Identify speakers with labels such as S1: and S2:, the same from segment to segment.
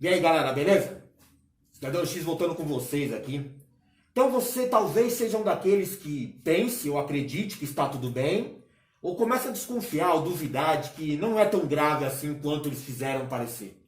S1: E aí galera, beleza? Cidadão X voltando com vocês aqui. Então você talvez seja um daqueles que pense ou acredite que está tudo bem, ou começa a desconfiar ou duvidar de que não é tão grave assim quanto eles fizeram parecer.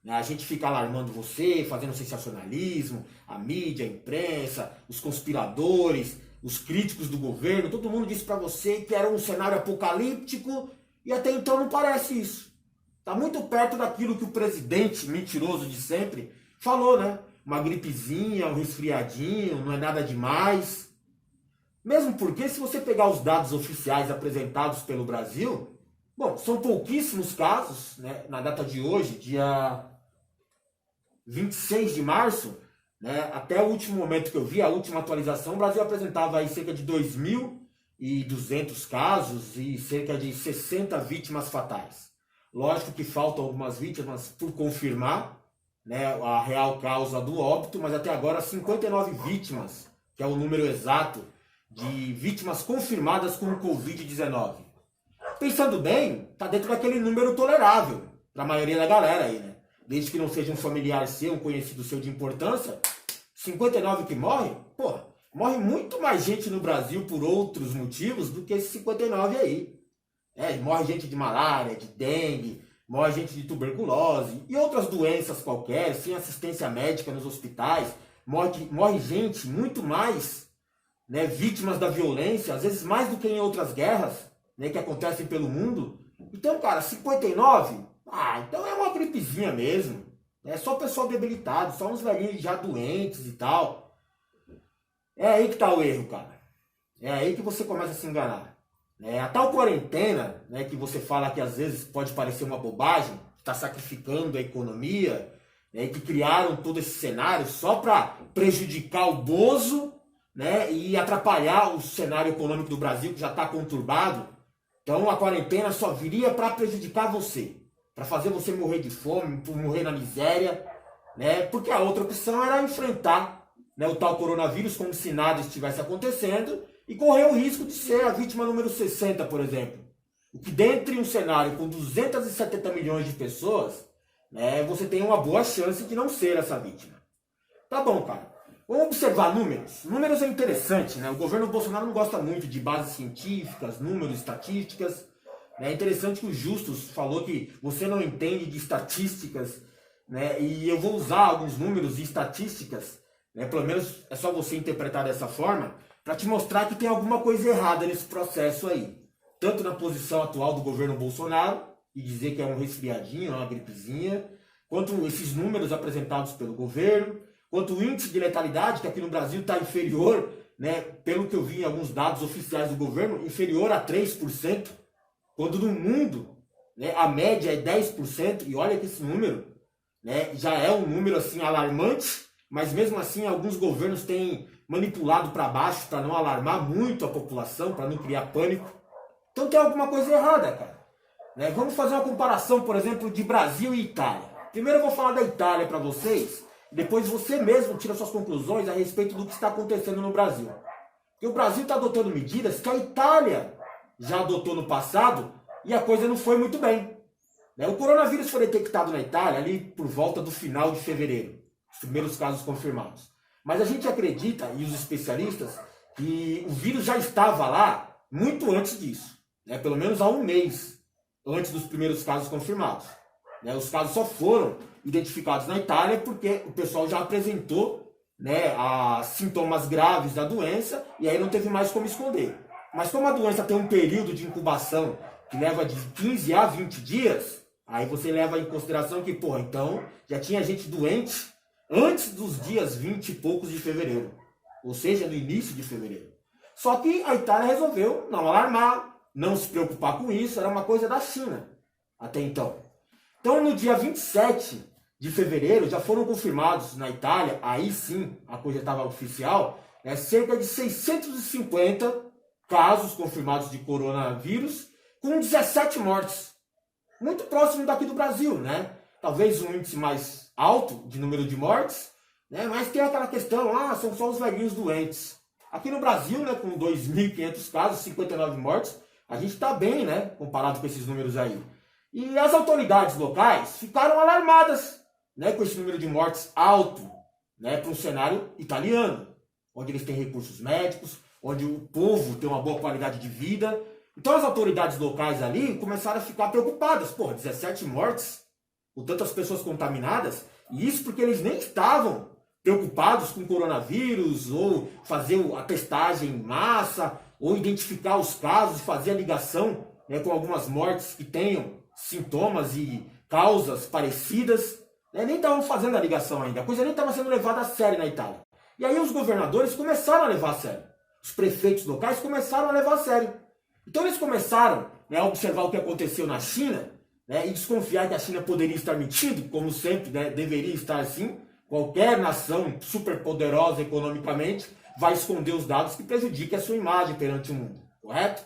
S1: A gente fica alarmando você, fazendo sensacionalismo, a mídia, a imprensa, os conspiradores, os críticos do governo, todo mundo disse pra você que era um cenário apocalíptico e até então não parece isso. Está muito perto daquilo que o presidente mentiroso de sempre falou, né? Uma gripezinha, um resfriadinho, não é nada demais. Mesmo porque, se você pegar os dados oficiais apresentados pelo Brasil, bom, são pouquíssimos casos, né? Na data de hoje, dia 26 de março, né? Até o último momento que eu vi, a última atualização, o Brasil apresentava aí cerca de 2.200 casos e cerca de 60 vítimas fatais. Lógico que faltam algumas vítimas por confirmar, né, a real causa do óbito, mas até agora 59 vítimas, que é o número exato de vítimas confirmadas com o Covid-19. Pensando bem, tá dentro daquele número tolerável para a maioria da galera aí, né? Desde que não seja um familiar seu, um conhecido seu de importância, 59 que morre, pô, morre muito mais gente no Brasil por outros motivos do que esses 59 aí. Morre gente de malária, de dengue, morre gente de tuberculose e outras doenças qualquer, sem assistência médica nos hospitais. Morre gente muito mais, né, vítimas da violência, às vezes mais do que em outras guerras, né, que acontecem pelo mundo. Então, cara, 59, então é uma gripezinha mesmo. É só pessoal debilitado, só uns velhinhos já doentes e tal. É aí que tá o erro, cara. É aí que você começa a se enganar. A tal quarentena, né, que você fala que às vezes pode parecer uma bobagem, está sacrificando a economia, né, que criaram todo esse cenário só para prejudicar o Bozo, né, e atrapalhar o cenário econômico do Brasil, que já está conturbado. Então a quarentena só viria para prejudicar você, para fazer você morrer de fome, por morrer na miséria, né, porque a outra opção era enfrentar, né, o tal coronavírus como se nada estivesse acontecendo, e correr o risco de ser a vítima número 60, por exemplo. O que dentre um cenário com 270 milhões de pessoas, né, você tem uma boa chance de não ser essa vítima. Tá bom, cara. Vamos observar números. Números é interessante, né? O governo Bolsonaro não gosta muito de bases científicas, números, estatísticas. É interessante que o Justus falou que você não entende de estatísticas, né? E eu vou usar alguns números e estatísticas, né? Pelo menos é só você interpretar dessa forma, para te mostrar que tem alguma coisa errada nesse processo aí. Tanto na posição atual do governo Bolsonaro, e dizer que é um resfriadinho, uma gripezinha, quanto esses números apresentados pelo governo, quanto o índice de letalidade, que aqui no Brasil está inferior, né, pelo que eu vi em alguns dados oficiais do governo, inferior a 3%, quando no mundo, né, a média é 10%, e olha que esse número, né, já é um número assim alarmante, mas mesmo assim alguns governos têm manipulado para baixo para não alarmar muito a população, para não criar pânico. Então tem alguma coisa errada, cara. Né? Vamos fazer uma comparação, por exemplo, de Brasil e Itália. Primeiro eu vou falar da Itália para vocês, depois você mesmo tira suas conclusões a respeito do que está acontecendo no Brasil. Porque o Brasil está adotando medidas que a Itália já adotou no passado e a coisa não foi muito bem. Né? O coronavírus foi detectado na Itália ali por volta do final de fevereiro. Os primeiros casos confirmados. Mas a gente acredita, e os especialistas, que o vírus já estava lá muito antes disso. Né? Pelo menos há um mês antes dos primeiros casos confirmados. Né? Os casos só foram identificados na Itália porque o pessoal já apresentou, né, sintomas graves da doença e aí não teve mais como esconder. Mas como a doença tem um período de incubação que leva de 15 a 20 dias, aí você leva em consideração que, então já tinha gente doente antes dos dias 20 e poucos de fevereiro, ou seja, no início de fevereiro. Só que a Itália resolveu não alarmar, não se preocupar com isso, era uma coisa da China até então. Então no dia 27 de fevereiro já foram confirmados na Itália, aí sim a coisa estava oficial, cerca de 650 casos confirmados de coronavírus, com 17 mortes. Muito próximo daqui do Brasil, né? Talvez um índice mais alto de número de mortes, né? Mas tem aquela questão, são só os velhinhos doentes. Aqui no Brasil, né, com 2.500 casos, 59 mortes, a gente está bem, né, comparado com esses números aí. E as autoridades locais ficaram alarmadas, né, com esse número de mortes alto, né, para um cenário italiano, onde eles têm recursos médicos, onde o povo tem uma boa qualidade de vida. Então as autoridades locais ali começaram a ficar preocupadas. Porra, 17 mortes, com tantas pessoas contaminadas, e isso porque eles nem estavam preocupados com coronavírus, ou fazer a testagem em massa, ou identificar os casos e fazer a ligação, né, com algumas mortes que tenham sintomas e causas parecidas. Né, nem estavam fazendo a ligação ainda, a coisa nem estava sendo levada a sério na Itália. E aí os governadores começaram a levar a sério. Os prefeitos locais começaram a levar a sério. Então eles começaram, né, a observar o que aconteceu na China, né, e desconfiar que a China poderia estar mentindo, como sempre, né, deveria estar assim. Qualquer nação superpoderosa economicamente vai esconder os dados que prejudiquem a sua imagem perante o mundo, correto?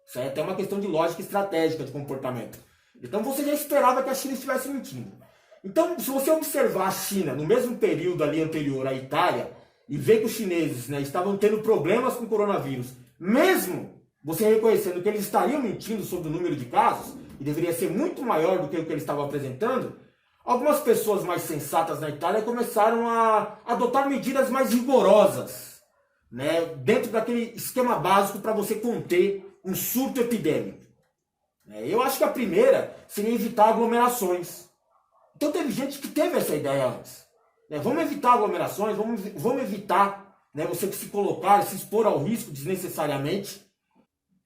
S1: Isso aí é até uma questão de lógica estratégica de comportamento. Então você já esperava que a China estivesse mentindo. Então, se você observar a China no mesmo período ali anterior à Itália e ver que os chineses, né, estavam tendo problemas com o coronavírus, mesmo você reconhecendo que eles estariam mentindo sobre o número de casos, e deveria ser muito maior do que o que eles estavam apresentando, algumas pessoas mais sensatas na Itália começaram a adotar medidas mais rigorosas, né, dentro daquele esquema básico para você conter um surto epidêmico. Eu acho que a primeira seria evitar aglomerações. Então teve gente que teve essa ideia antes. Vamos evitar aglomerações, vamos evitar, né, você se colocar, se expor ao risco desnecessariamente.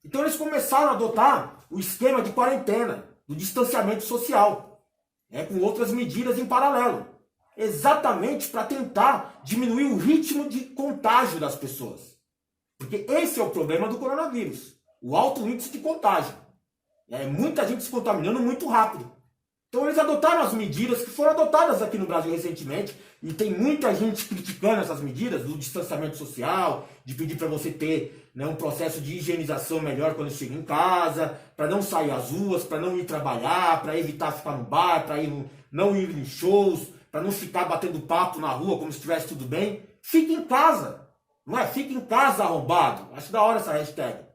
S1: Então eles começaram a adotar o esquema de quarentena, do distanciamento social, né, com outras medidas em paralelo. Exatamente para tentar diminuir o ritmo de contágio das pessoas. Porque esse é o problema do coronavírus, o alto índice de contágio. Muita gente se contaminando muito rápido. Então eles adotaram as medidas que foram adotadas aqui no Brasil recentemente, e tem muita gente criticando essas medidas do distanciamento social, de pedir para você ter, né, um processo de higienização melhor quando chega em casa, para não sair às ruas, para não ir trabalhar, para evitar ficar no bar, para não ir em shows, para não ficar batendo papo na rua como se estivesse tudo bem. Fique em casa, não é? Fique em casa, arrombado. Acho da hora essa hashtag.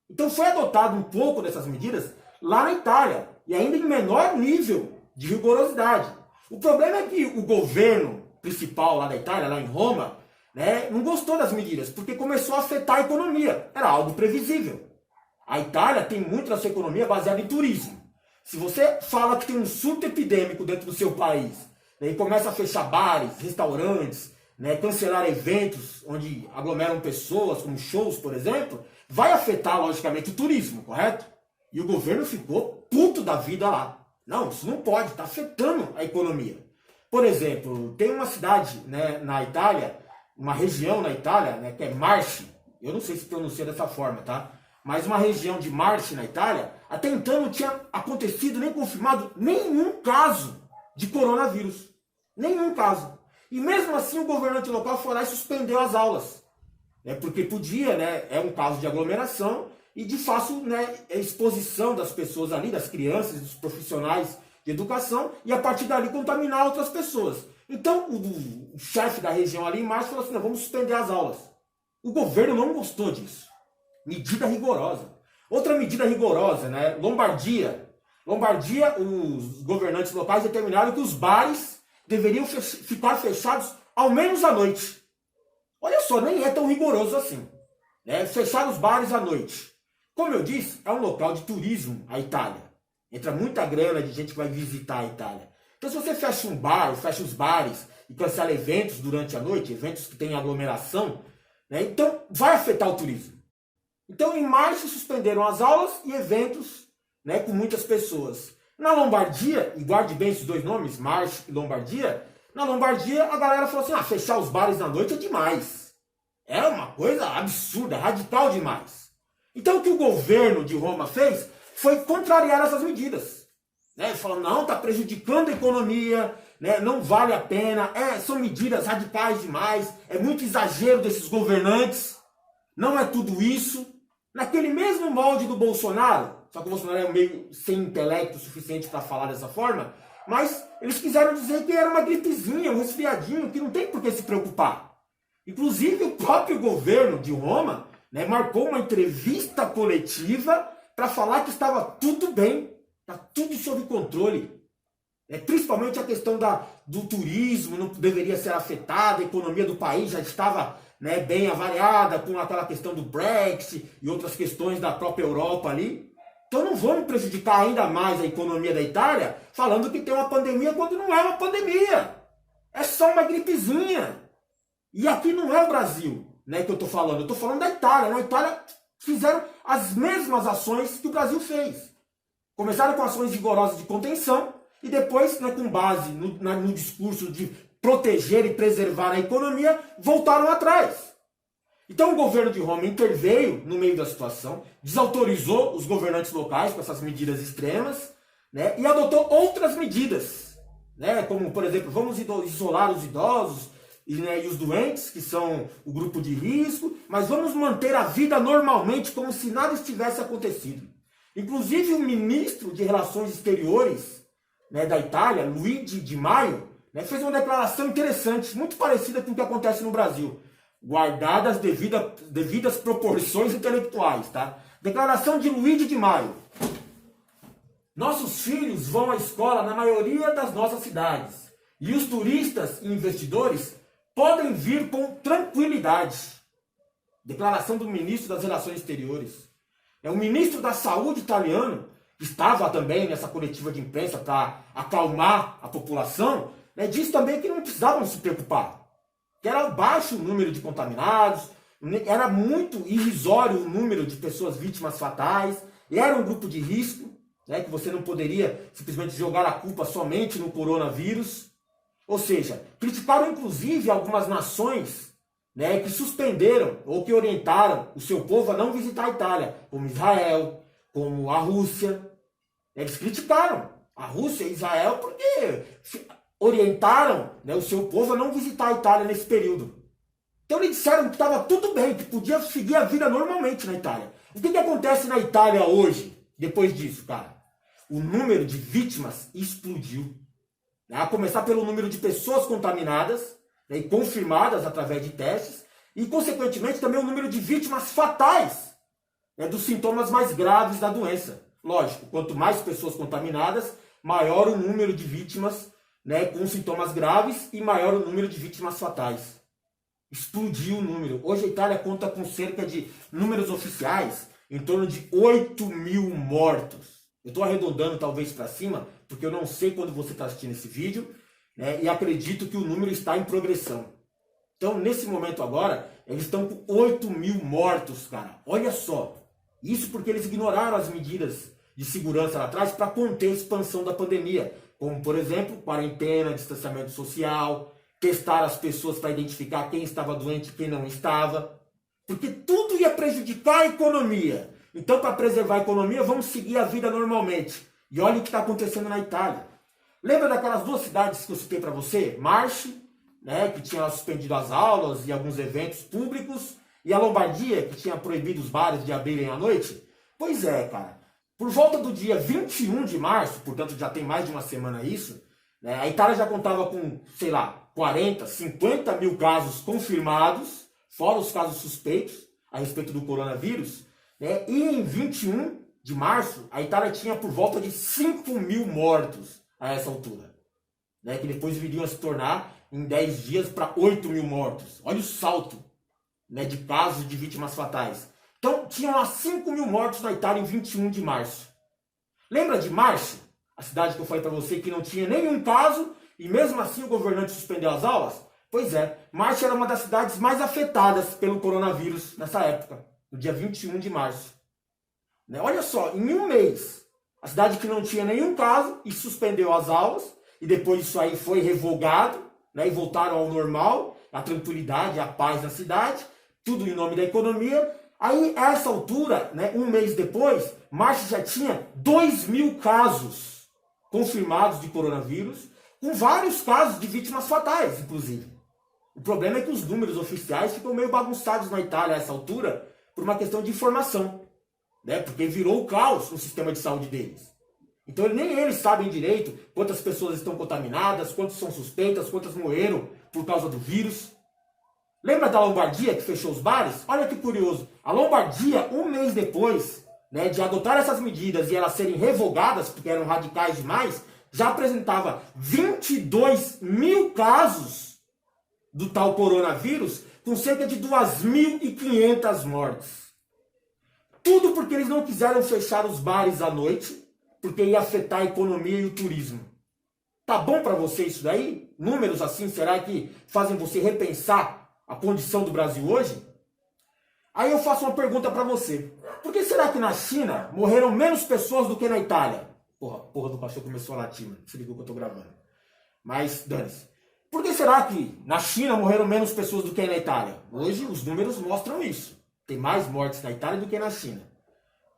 S1: Então foi adotado um pouco dessas medidas lá na Itália, e ainda em menor nível de rigorosidade. O problema é que o governo principal lá da Itália, lá em Roma, né, não gostou das medidas, porque começou a afetar a economia. Era algo previsível. A Itália tem muito da sua economia baseada em turismo. Se você fala que tem um surto epidêmico dentro do seu país, né, e começa a fechar bares, restaurantes, né, cancelar eventos onde aglomeram pessoas, como shows, por exemplo, vai afetar, logicamente, o turismo, correto? E o governo ficou puto da vida lá. Não, isso não pode, está afetando a economia. Por exemplo, tem uma cidade, né, na Itália, uma região na Itália, né, que é Marche, eu não sei se pronuncia dessa forma, tá? Mas uma região de Marche na Itália, até então não tinha acontecido nem confirmado nenhum caso de coronavírus. Nenhum caso. E mesmo assim o governante local foi lá e suspendeu as aulas. Porque podia, né, é um caso de aglomeração, e de fácil, né, exposição das pessoas ali, das crianças, dos profissionais de educação, e a partir dali contaminar outras pessoas. Então o chefe da região ali em março falou assim, não, vamos suspender as aulas. O governo não gostou disso. Medida rigorosa. Outra medida rigorosa, né, Lombardia. Lombardia, os governantes locais determinaram que os bares deveriam ficar fechados ao menos à noite. Olha só, nem é tão rigoroso assim. Fechar os bares à noite. Como eu disse, é um local de turismo, a Itália. Entra muita grana de gente que vai visitar a Itália. Então se você fecha um bar, fecha os bares e cancela eventos durante a noite, eventos que têm aglomeração, né, então vai afetar o turismo. Então em março suspenderam as aulas e eventos, né, com muitas pessoas. Na Lombardia, e guarde bem esses dois nomes, Marche e Lombardia, na Lombardia a galera falou assim, fechar os bares na noite é demais. É uma coisa absurda, radical demais. Então o que o governo de Roma fez foi contrariar essas medidas. Falou, não, está prejudicando a economia, né, não vale a pena, são medidas radicais demais, é muito exagero desses governantes, não é tudo isso. Naquele mesmo molde do Bolsonaro, só que o Bolsonaro é meio sem intelecto suficiente para falar dessa forma, mas eles quiseram dizer que era uma gripezinha, um resfriadinho, que não tem por que se preocupar. Inclusive o próprio governo de Roma, né, marcou uma entrevista coletiva para falar que estava tudo bem, está tudo sob controle. Principalmente a questão do turismo não deveria ser afetada, a economia do país já estava, né, bem avariada com aquela questão do Brexit e outras questões da própria Europa ali. Então não vamos prejudicar ainda mais a economia da Itália falando que tem uma pandemia quando não é uma pandemia. É só uma gripezinha. E aqui não é o Brasil, né, que eu estou falando. Eu estou falando da Itália. Na Itália fizeram as mesmas ações que o Brasil fez. Começaram com ações rigorosas de contenção e depois, né, com base no discurso de proteger e preservar a economia, voltaram atrás. Então o governo de Roma interveio no meio da situação, desautorizou os governantes locais com essas medidas extremas, né, e adotou outras medidas, né, como, por exemplo, vamos isolar os idosos e os doentes, que são o grupo de risco, mas vamos manter a vida normalmente como se nada estivesse acontecido. Inclusive o ministro de Relações Exteriores, né, da Itália, Luigi Di Maio, né, fez uma declaração interessante, muito parecida com o que acontece no Brasil, guardadas devidas proporções intelectuais, tá? Declaração de Luigi Di Maio. Nossos filhos vão à escola na maioria das nossas cidades e os turistas e investidores podem vir com tranquilidade. Declaração do ministro das Relações Exteriores. O ministro da Saúde italiano, que estava também nessa coletiva de imprensa para acalmar a população, né, disse também que não precisavam se preocupar. Que era baixo o número de contaminados, era muito irrisório o número de pessoas vítimas fatais, era um grupo de risco, né, que você não poderia simplesmente jogar a culpa somente no coronavírus. Ou seja, criticaram inclusive algumas nações, né, que suspenderam ou que orientaram o seu povo a não visitar a Itália, como Israel, como a Rússia. Eles criticaram a Rússia e Israel porque orientaram, né, o seu povo a não visitar a Itália nesse período. Então eles disseram que estava tudo bem, que podia seguir a vida normalmente na Itália. O que acontece na Itália hoje, depois disso, cara? O número de vítimas explodiu. A começar pelo número de pessoas contaminadas, né, e confirmadas através de testes, e consequentemente também o número de vítimas fatais, né, dos sintomas mais graves da doença. Lógico, quanto mais pessoas contaminadas, maior o número de vítimas, né, com sintomas graves e maior o número de vítimas fatais. Explodiu o número. Hoje a Itália conta com cerca de números oficiais em torno de 8.000 mortos. Eu estou arredondando talvez para cima, porque eu não sei quando você está assistindo esse vídeo, né, e acredito que o número está em progressão. Então, nesse momento agora, eles estão com 8.000 mortos, cara. Olha só. Isso porque eles ignoraram as medidas de segurança lá atrás para conter a expansão da pandemia. Como, por exemplo, quarentena, distanciamento social, testar as pessoas para identificar quem estava doente e quem não estava. Porque tudo ia prejudicar a economia. Então, para preservar a economia, vamos seguir a vida normalmente. E olha o que está acontecendo na Itália. Lembra daquelas duas cidades que eu citei para você? Marche, né, que tinha suspendido as aulas e alguns eventos públicos, e a Lombardia, que tinha proibido os bares de abrirem à noite? Pois é, cara. Por volta do dia 21 de março, portanto já tem mais de uma semana isso, né, a Itália já contava com, sei lá, 40, 50 mil casos confirmados, fora os casos suspeitos a respeito do coronavírus, né, e em 21 de março, a Itália tinha por volta de 5.000 mortos a essa altura, né, que depois viriam a se tornar em 10 dias para 8.000 mortos. Olha o salto, né, de casos de vítimas fatais. Então, tinham lá 5.000 mortos na Itália em 21 de março. Lembra de Marche, a cidade que eu falei para você que não tinha nenhum caso e mesmo assim o governante suspendeu as aulas? Pois é, Marche era uma das cidades mais afetadas pelo coronavírus nessa época, no dia 21 de março. Né? Olha só, em um mês, a cidade que não tinha nenhum caso e suspendeu as aulas, e depois isso aí foi revogado, né, e voltaram ao normal, a tranquilidade, a paz na cidade, tudo em nome da economia. Aí, a essa altura, né, um mês depois, Marche já tinha 2.000 casos confirmados de coronavírus, com vários casos de vítimas fatais, inclusive. O problema é que os números oficiais ficam meio bagunçados na Itália a essa altura, por uma questão de informação, né, porque virou o caos no sistema de saúde deles. Então nem eles sabem direito quantas pessoas estão contaminadas, quantas são suspeitas, quantas morreram por causa do vírus. Lembra da Lombardia que fechou os bares? Olha que curioso. A Lombardia, um mês depois, né, de adotar essas medidas e elas serem revogadas, porque eram radicais demais, já apresentava 22 mil casos do tal coronavírus, com cerca de 2.500 mortes. Tudo porque eles não quiseram fechar os bares à noite, porque ia afetar a economia e o turismo. Tá bom para você isso daí? Números assim, será que fazem você repensar a condição do Brasil hoje? Aí eu faço uma pergunta para você. Por que será que na China morreram menos pessoas do que na Itália? Porra do pastor começou a latir, mano. Se ligou que eu tô gravando. Mas, dane-se. Por que será que na China morreram menos pessoas do que na Itália? Hoje os números mostram isso. Tem mais mortes na Itália do que na China.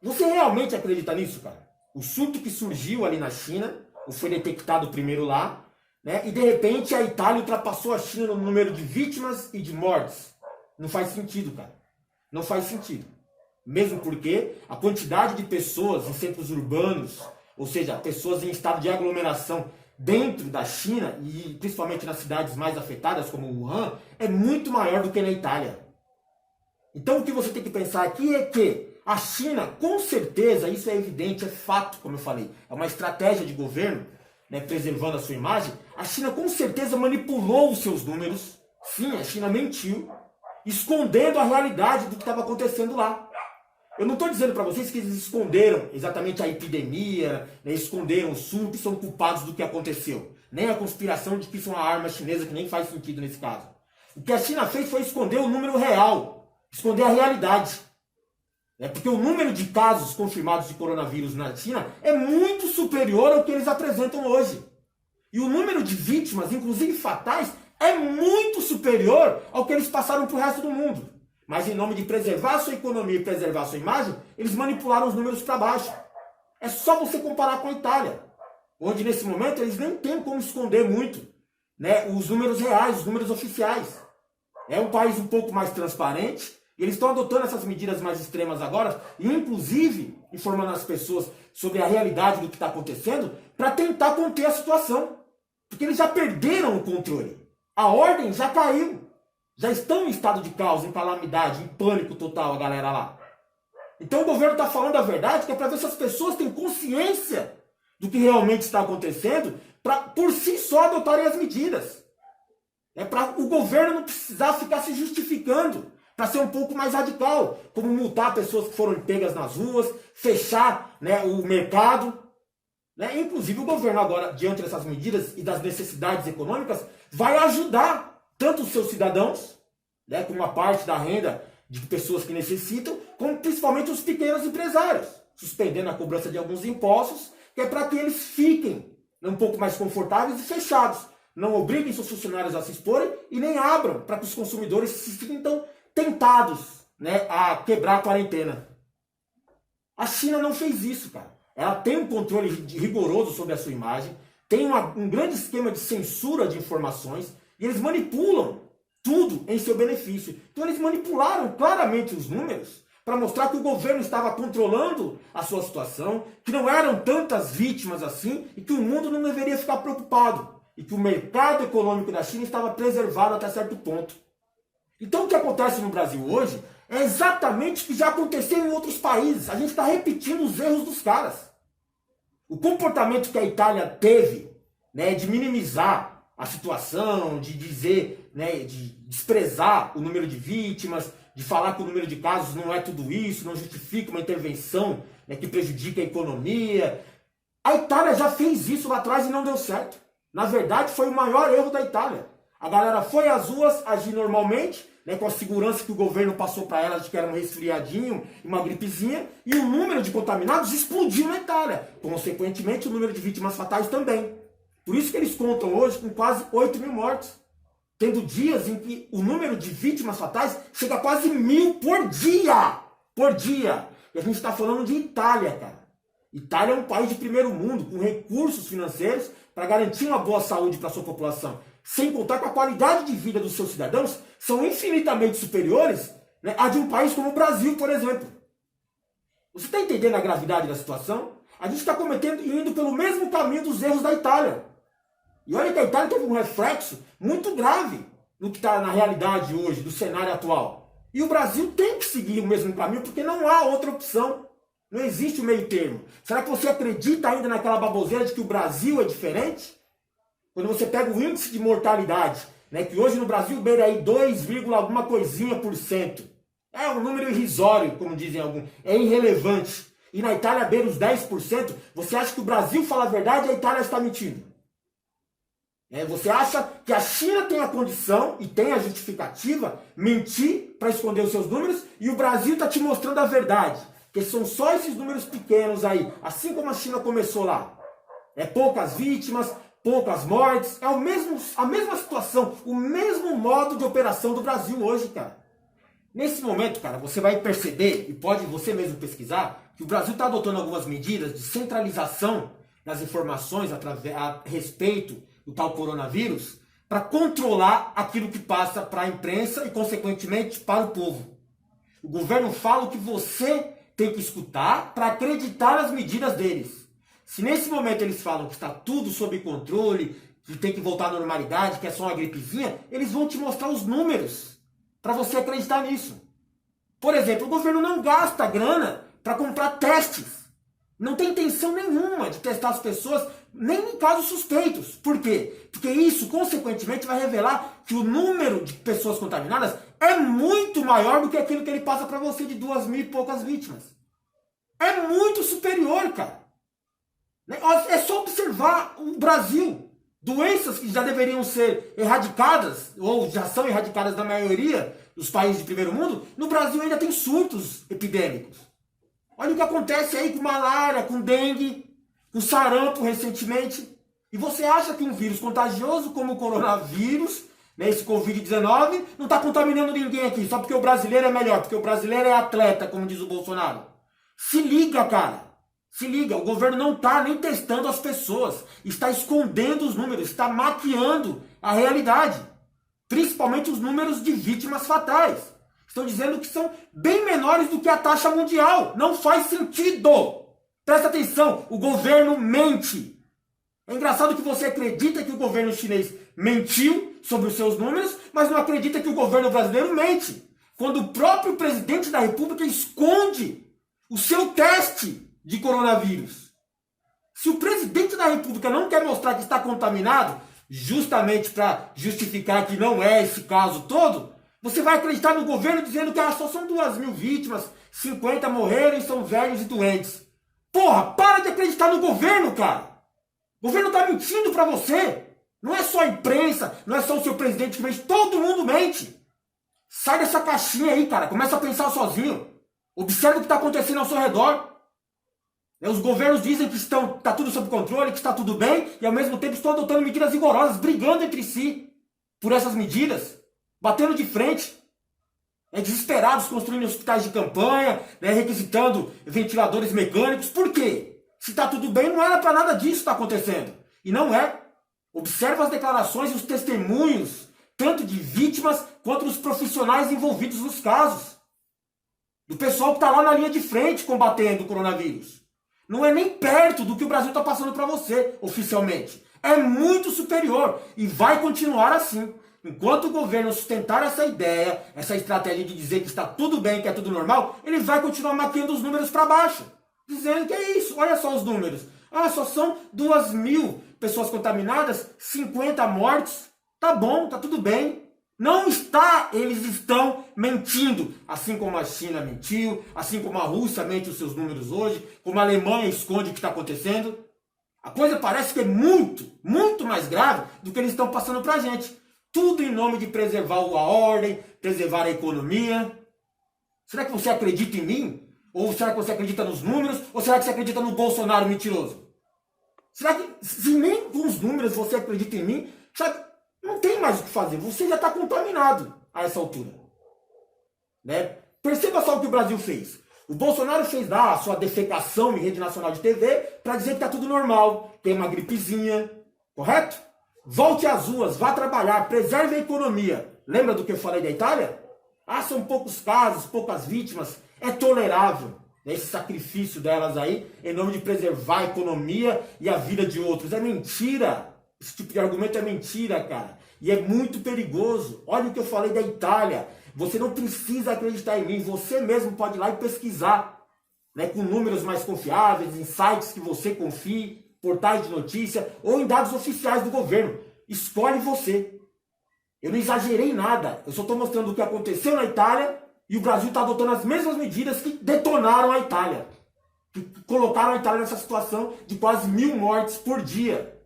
S1: Você realmente acredita nisso, cara? O surto que surgiu ali na China, ou foi detectado primeiro lá, né? E de repente a Itália ultrapassou a China no número de vítimas e de mortes. Não faz sentido, cara. Não faz sentido. Mesmo porque a quantidade de pessoas em centros urbanos, ou seja, pessoas em estado de aglomeração dentro da China, e principalmente nas cidades mais afetadas, como Wuhan, é muito maior do que na Itália. Então o que você tem que pensar aqui é que a China, com certeza, isso é evidente, é fato, como eu falei, é uma estratégia de governo, né, preservando a sua imagem, a China com certeza manipulou os seus números, sim, a China mentiu, escondendo a realidade do que estava acontecendo lá. Eu não estou dizendo para vocês que eles esconderam exatamente a epidemia, né, esconderam o surto e são culpados do que aconteceu. Nem a conspiração de que isso é uma arma chinesa, que nem faz sentido nesse caso. O que a China fez foi esconder o número real, esconder a realidade. Porque o número de casos confirmados de coronavírus na China é muito superior ao que eles apresentam hoje. E o número de vítimas, inclusive fatais, é muito superior ao que eles passaram para o resto do mundo. Mas em nome de preservar a sua economia e preservar a sua imagem, eles manipularam os números para baixo. É só você comparar com a Itália, onde nesse momento eles nem têm como esconder muito, né, os números reais, os números oficiais. É um país um pouco mais transparente, e eles estão adotando essas medidas mais extremas agora, e inclusive informando as pessoas sobre a realidade do que está acontecendo, para tentar conter a situação. Porque eles já perderam o controle. A ordem já caiu. Já estão em estado de caos, em calamidade, em pânico total a galera lá. Então o governo está falando a verdade, que é para ver se as pessoas têm consciência do que realmente está acontecendo, para por si só adotarem as medidas. É para o governo não precisar ficar se justificando, para ser um pouco mais radical, como multar pessoas que foram pegas nas ruas, fechar, né, o mercado. Né? Inclusive o governo agora, diante dessas medidas e das necessidades econômicas, vai ajudar tanto os seus cidadãos, né, com uma parte da renda de pessoas que necessitam, como principalmente os pequenos empresários, suspendendo a cobrança de alguns impostos, que é para que eles fiquem um pouco mais confortáveis e fechados. Não obriguem seus funcionários a se exporem e nem abram para que os consumidores se sintam tentados, né, a quebrar a quarentena. A China não fez isso, cara. Ela tem um controle rigoroso sobre a sua imagem, tem um grande esquema de censura de informações, e eles manipulam tudo em seu benefício. Então eles manipularam claramente os números para mostrar que o governo estava controlando a sua situação, que não eram tantas vítimas assim e que o mundo não deveria ficar preocupado. E que o mercado econômico da China estava preservado até certo ponto. Então o que acontece no Brasil hoje é exatamente o que já aconteceu em outros países. A gente está repetindo os erros dos caras. O comportamento que a Itália teve, né, de minimizar a situação, de dizer, né, de desprezar o número de vítimas, de falar que o número de casos não é tudo isso, não justifica uma intervenção, né, que prejudica a economia. A Itália já fez isso lá atrás e não deu certo. Na verdade, foi o maior erro da Itália. A galera foi às ruas agir normalmente, né, com a segurança que o governo passou para elas de que era um resfriadinho, uma gripezinha, e o número de contaminados explodiu na Itália. Consequentemente, o número de vítimas fatais também. Por isso que eles contam hoje com quase 8 mil mortes. Tendo dias em que o número de vítimas fatais chega a quase 1.000 por dia. Por dia. E a gente está falando de Itália, cara. Itália é um país de primeiro mundo, com recursos financeiros para garantir uma boa saúde para a sua população. Sem contar com a qualidade de vida dos seus cidadãos, são infinitamente superiores, né, a de um país como o Brasil, por exemplo. Você está entendendo a gravidade da situação? A gente está cometendo e indo pelo mesmo caminho dos erros da Itália. E olha que a Itália teve um reflexo muito grave no que está na realidade hoje, do cenário atual. E o Brasil tem que seguir o mesmo caminho, porque não há outra opção. Não existe o meio termo. Será que você acredita ainda naquela baboseira de que o Brasil é diferente? Quando você pega o índice de mortalidade, né, que hoje no Brasil beira aí 2, alguma coisinha por cento. É um número irrisório, como dizem alguns. É irrelevante. E na Itália beira os 10%. Você acha que o Brasil fala a verdade e a Itália está mentindo? Você acha que a China tem a condição e tem a justificativa mentir para esconder os seus números e o Brasil está te mostrando a verdade? Que são só esses números pequenos aí, assim como a China começou lá. Poucas vítimas, poucas mortes, a mesma situação, o mesmo modo de operação do Brasil hoje, cara. Nesse momento, cara, você vai perceber, e pode você mesmo pesquisar, que o Brasil está adotando algumas medidas de centralização das informações a respeito do tal coronavírus para controlar aquilo que passa para a imprensa e, consequentemente, para o povo. O governo fala o que você tem que escutar para acreditar nas medidas deles. Se nesse momento eles falam que está tudo sob controle, que tem que voltar à normalidade, que é só uma gripezinha, eles vão te mostrar os números para você acreditar nisso. Por exemplo, o governo não gasta grana para comprar testes. Não tem intenção nenhuma de testar as pessoas, nem em casos suspeitos. Por quê? Porque isso, consequentemente, vai revelar que o número de pessoas contaminadas é muito maior do que aquilo que ele passa para você de 2.000 e poucas vítimas. É muito superior, cara. É só observar o Brasil. Doenças que já deveriam ser erradicadas, ou já são erradicadas na maioria dos países de primeiro mundo, no Brasil ainda tem surtos epidêmicos. Olha o que acontece aí com malária, com dengue, com sarampo recentemente. E você acha que um vírus contagioso como o coronavírus, né, esse Covid-19, não está contaminando ninguém aqui, só porque o brasileiro é melhor, porque o brasileiro é atleta, como diz o Bolsonaro. Se liga, cara. Se liga, o governo não está nem testando as pessoas, está escondendo os números, está maquiando a realidade. Principalmente os números de vítimas fatais. Estão dizendo que são bem menores do que a taxa mundial. Não faz sentido. Presta atenção, o governo mente. É engraçado que você acredita que o governo chinês mentiu sobre os seus números, mas não acredita que o governo brasileiro mente. Quando o próprio presidente da República esconde o seu teste de coronavírus. Se o presidente da República não quer mostrar que está contaminado, justamente para justificar que não é esse caso todo, você vai acreditar no governo dizendo que só são 2.000 vítimas, 50 morreram e são velhos e doentes. Porra, para de acreditar no governo, cara. O governo está mentindo para você. Não é só a imprensa, não é só o seu presidente que mente, todo mundo mente. Sai dessa caixinha aí, cara, começa a pensar sozinho. Observe o que está acontecendo ao seu redor. Os governos dizem que está tudo sob controle, que está tudo bem, e ao mesmo tempo estão adotando medidas rigorosas, brigando entre si por essas medidas, batendo de frente, desesperados, construindo hospitais de campanha, requisitando ventiladores mecânicos. Por quê? Se está tudo bem, não era para nada disso estar acontecendo. E não é. Observa as declarações e os testemunhos, tanto de vítimas quanto dos profissionais envolvidos nos casos. Do pessoal que está lá na linha de frente combatendo o coronavírus. Não é nem perto do que o Brasil está passando para você, oficialmente. É muito superior e vai continuar assim. Enquanto o governo sustentar essa ideia, essa estratégia de dizer que está tudo bem, que é tudo normal, ele vai continuar maquiando os números para baixo. Dizendo que é isso, olha só os números. Só são 2.000 pessoas contaminadas, 50 mortes. Tá bom, tá tudo bem. Não está, eles estão mentindo, assim como a China mentiu, assim como a Rússia mente os seus números hoje, como a Alemanha esconde o que está acontecendo. A coisa parece que é muito, muito mais grave do que eles estão passando para a gente. Tudo em nome de preservar a ordem, preservar a economia. Será que você acredita em mim? Ou será que você acredita nos números? Ou será que você acredita no Bolsonaro mentiroso? Será que, se nem com os números você acredita em mim, sabe? Não tem mais o que fazer, você já está contaminado a essa altura. Perceba só o que o Brasil fez. O Bolsonaro fez lá a sua defecação em rede nacional de TV para dizer que está tudo normal, tem uma gripezinha, correto? Volte às ruas, vá trabalhar, preserve a economia. Lembra do que eu falei da Itália? São poucos casos, poucas vítimas, é tolerável. Esse sacrifício delas aí, em nome de preservar a economia e a vida de outros. É mentira. Esse tipo de argumento é mentira, cara. E é muito perigoso. Olha o que eu falei da Itália. Você não precisa acreditar em mim. Você mesmo pode ir lá e pesquisar. né, com números mais confiáveis, em sites que você confie, portais de notícia ou em dados oficiais do governo. Escolhe você. Eu não exagerei nada. Eu só estou mostrando o que aconteceu na Itália e o Brasil está adotando as mesmas medidas que detonaram a Itália. Que colocaram a Itália nessa situação de quase 1.000 mortes por dia.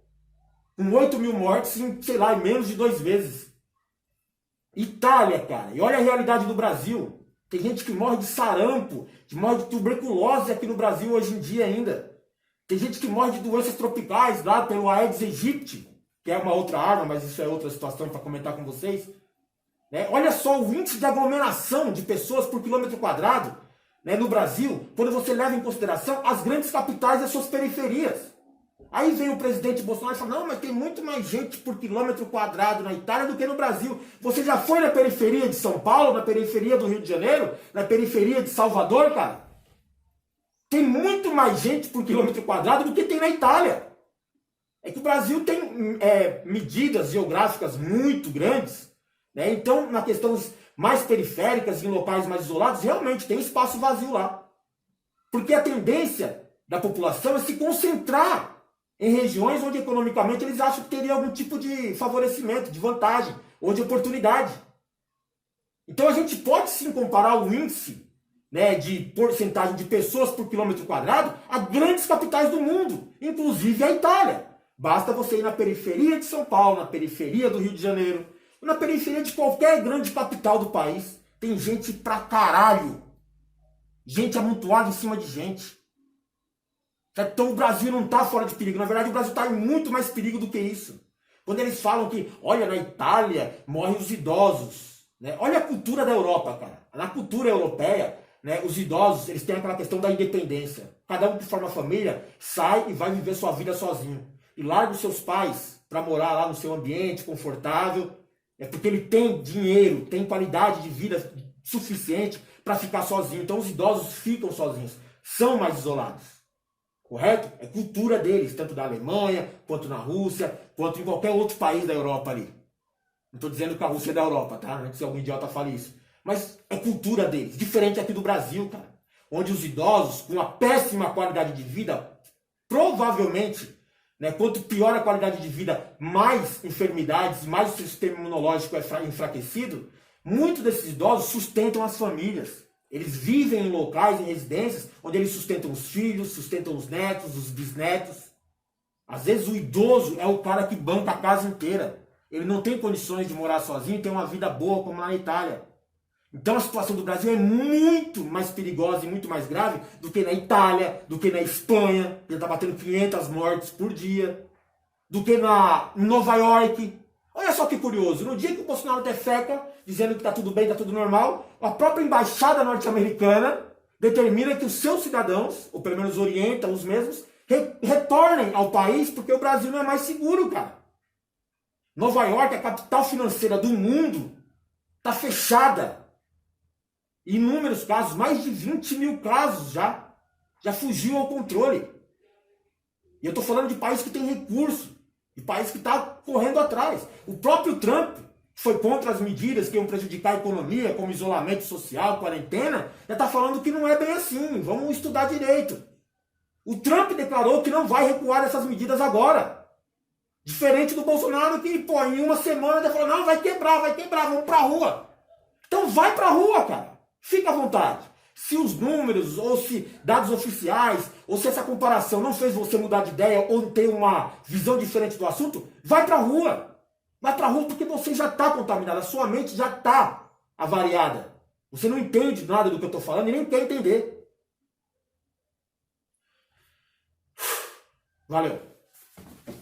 S1: Com 8.000 mortes em, sei lá, em menos de 2 meses. Itália, cara. E olha a realidade do Brasil. Tem gente que morre de sarampo, que morre de tuberculose aqui no Brasil hoje em dia ainda. Tem gente que morre de doenças tropicais lá pelo Aedes aegypti, que é uma outra arma, mas isso é outra situação para comentar com vocês. Né? Olha só o índice de aglomeração de pessoas por quilômetro quadrado, né, no Brasil, quando você leva em consideração as grandes capitais e as suas periferias. Aí vem o presidente Bolsonaro e fala, não, mas tem muito mais gente por quilômetro quadrado na Itália do que no Brasil. Você já foi na periferia de São Paulo, na periferia do Rio de Janeiro, na periferia de Salvador, cara? Tem muito mais gente por quilômetro quadrado do que tem na Itália. É que o Brasil tem medidas geográficas muito grandes, né? Então, na questões mais periféricas, em locais mais isolados, realmente tem espaço vazio lá. Porque a tendência da população é se concentrar em regiões onde economicamente eles acham que teria algum tipo de favorecimento, de vantagem ou de oportunidade. Então a gente pode sim comparar o índice, né, de porcentagem de pessoas por quilômetro quadrado a grandes capitais do mundo, inclusive a Itália. Basta você ir na periferia de São Paulo, na periferia do Rio de Janeiro, na periferia de qualquer grande capital do país, tem gente pra caralho. Gente amontoada em cima de gente. Então o Brasil não está fora de perigo. Na verdade, o Brasil está em muito mais perigo do que isso. Quando eles falam que, olha, na Itália morrem os idosos. Né? Olha a cultura da Europa, cara. Na cultura europeia, né, os idosos eles têm aquela questão da independência. Cada um que forma família sai e vai viver sua vida sozinho. E larga os seus pais para morar lá no seu ambiente confortável. É porque ele tem dinheiro, tem qualidade de vida suficiente para ficar sozinho. Então os idosos ficam sozinhos. São mais isolados. Correto? É cultura deles, tanto da Alemanha, quanto na Rússia, quanto em qualquer outro país da Europa ali. Não estou dizendo que a Rússia é da Europa, tá? Não é que se algum idiota fale isso. Mas é cultura deles, diferente aqui do Brasil, cara. Onde os idosos, com uma péssima qualidade de vida, provavelmente, né, quanto pior a qualidade de vida, mais enfermidades, mais o sistema imunológico é enfraquecido, muitos desses idosos sustentam as famílias. Eles vivem em locais, em residências, onde eles sustentam os filhos, sustentam os netos, os bisnetos. Às vezes o idoso é o cara que banca a casa inteira. Ele não tem condições de morar sozinho e ter uma vida boa como lá na Itália. Então a situação do Brasil é muito mais perigosa e muito mais grave do que na Itália, do que na Espanha, que está batendo 500 mortes por dia, do que em Nova York. Olha só que curioso, no dia que o Bolsonaro defeca, dizendo que está tudo bem, está tudo normal, a própria embaixada norte-americana determina que os seus cidadãos, ou pelo menos orienta os mesmos, retornem ao país porque o Brasil não é mais seguro, cara. Nova York, a capital financeira do mundo, está fechada. Inúmeros casos, mais de 20.000 casos já fugiu ao controle. E eu estou falando de país que tem recurso, de país que está correndo atrás. O próprio Trump foi contra as medidas que iam prejudicar a economia, como isolamento social, quarentena, já está falando que não é bem assim, vamos estudar direito. O Trump declarou que não vai recuar dessas medidas agora. Diferente do Bolsonaro que, pô, em uma semana já falou, não, vai quebrar, vamos pra rua. Então vai pra rua, cara. Fica à vontade. Se os números, ou se dados oficiais, ou se essa comparação não fez você mudar de ideia ou ter uma visão diferente do assunto, vai pra rua. Vai pra rua porque você já está contaminado, a sua mente já está avariada. Você não entende nada do que eu estou falando e nem quer entender. Valeu.